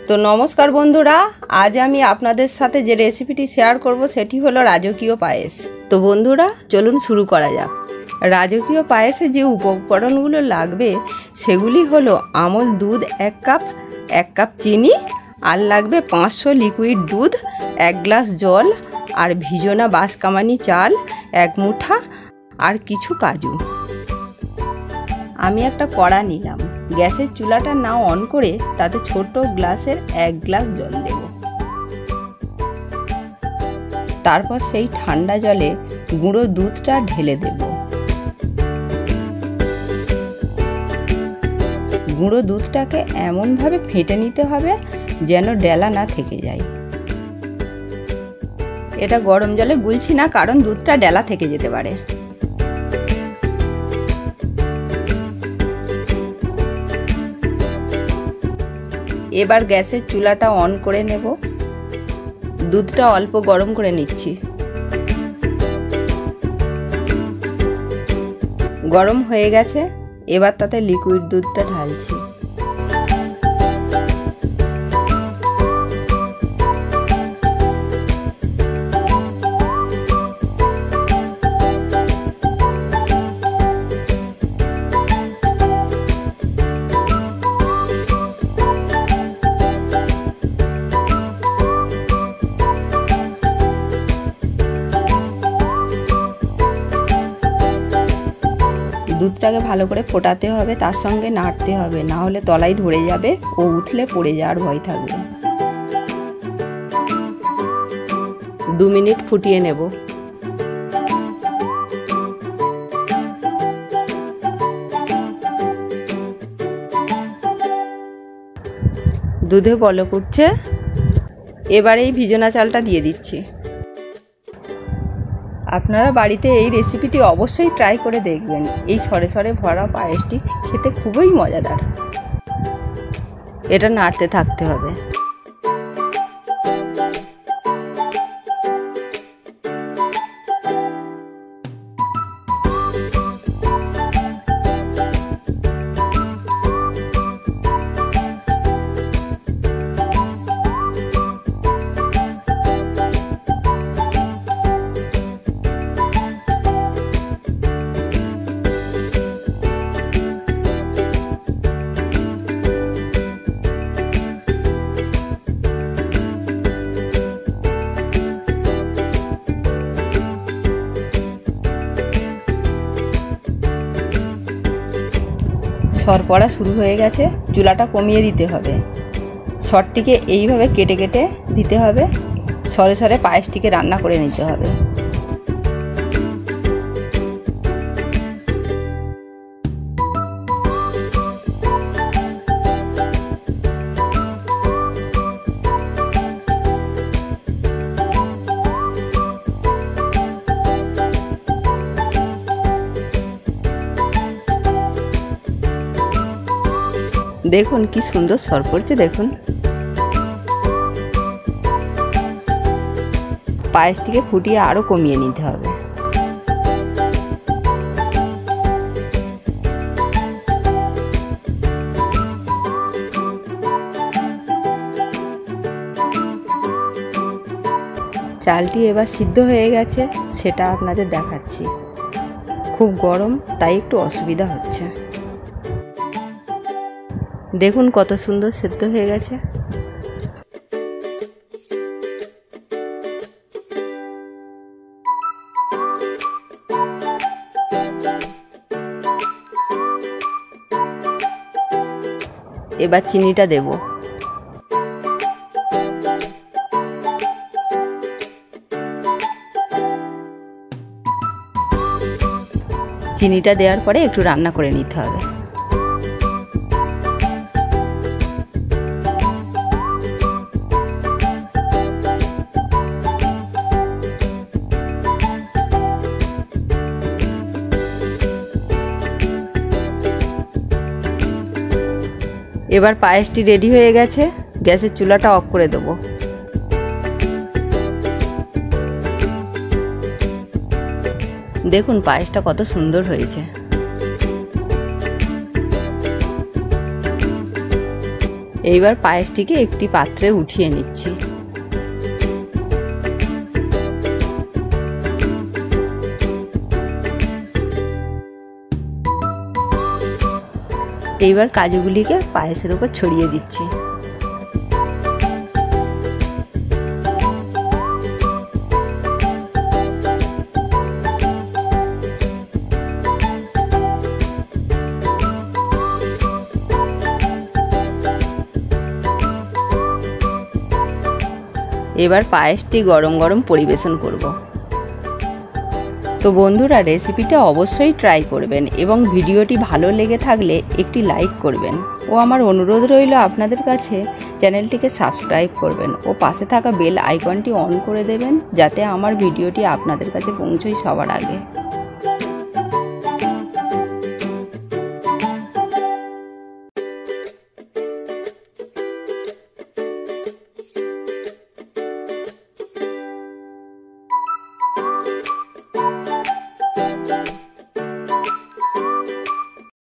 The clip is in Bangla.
তো নমস্কার বন্ধুরা, আজ আমি আপনাদের সাথে যে রেসিপিটি শেয়ার করব সেটি হলো রাজকীয় পায়েস। তো বন্ধুরা চলুন শুরু করা যাক। রাজকীয় পায়েসে যে উপকরণগুলো লাগবে সেগুলি হলো আমল দুধ 1 কাপ, 1 কাপ চিনি, আর লাগবে 500 লিকুইড দুধ, 1 গ্লাস জল, আর ভিজোনা বাসকামানি চাল 1 মুঠা, আর কিছু কাজু। আমি একটা কড়া নিলাম, গ্যাসের চুলাটা না অন করে তাতে ছোট গ্লাসের 1 গ্লাস জল দেব। তারপর সেই ঠান্ডা জলে গুঁড়ো দুধটা ঢেলে দেব। গুঁড়ো দুধটাকে এমনভাবে ফেটে নিতে হবে যেন ডেলা না থেকে যায়। এটা গরম জলে গুলছি না, কারণ দুধটা ডেলা থেকে যেতে পারে। এবার গ্যাসের চুলাটা অন করে নেব। দুধটা অল্প গরম করে নিচ্ছি। গরম হয়ে গেছে, এবার তাতে লিকুইড দুধটা ঢালছি। দুধটাকে ভালো করে ফোটাতে হবে, তার সঙ্গে নাড়তে হবে, না হলে তলায় ধরে যাবে ও উঠলে পড়ে যাওয়ার ভয় থাকবে। 2 মিনিট ফুটিয়ে নেব। দুধে বলক উঠছে, এবারে এই ভিজোনা চালটা দিয়ে দিচ্ছি। আপনারা বাড়িতে এই রেসিপিটি অবশ্যই ট্রাই করে দেখবেন। এই সরে সরে ভরা পায়েসটি খেতে খুবই মজাদার। এটা নাড়তে থাকতে হবে। সর পড়া শুরু হয়ে গেছে, চুলাটা কমিয়ে দিতে হবে। সরটিকে এইভাবে কেটে কেটে দিতে হবে। সরে সরে পায়েসটিকে রান্না করে নিতে হবে। দেখুন কি সুন্দর সর পড়ছে। দেখুন পায়েসটিকে ফুটিয়ে আরো কমিয়ে নিতে হবে। চালটি এবার সিদ্ধ হয়ে গেছে, সেটা আপনাদের দেখাচ্ছি। খুব গরম, তাই একটু অসুবিধা হচ্ছে। দেখুন কত সুন্দর সেদ্ধ হয়ে গেছে। এবার চিনিটা দেব। চিনিটা দেওয়ার পরে একটু রান্না করে নিতে হবে। এবার পায়েসটি রেডি হয়ে গেছে, গ্যাসের চুলাটা অফ করে দেব। দেখুন পায়েসটা কত সুন্দর হয়েছে। এইবার পায়েসটিকে একটি পাত্রে উঠিয়ে নিচ্ছি। এইবার কাজুগুলিকে পায়েসের উপর ছড়িয়ে দিচ্ছি। এবার পায়েসটি গরম গরম পরিবেশন করব। তো বন্ধুরা, রেসিপিটা অবশ্যই ট্রাই করবেন এবং ভিডিওটি ভালো লেগে থাকলে একটি লাইক করবেন ও আমার অনুরোধ রইল আপনাদের কাছে চ্যানেলটিকে সাবস্ক্রাইব করবেন ও পাশে থাকা বেল আইকনটি অন করে দেবেন, যাতে আমার ভিডিওটি আপনাদের কাছে পৌঁছয় সবার আগে।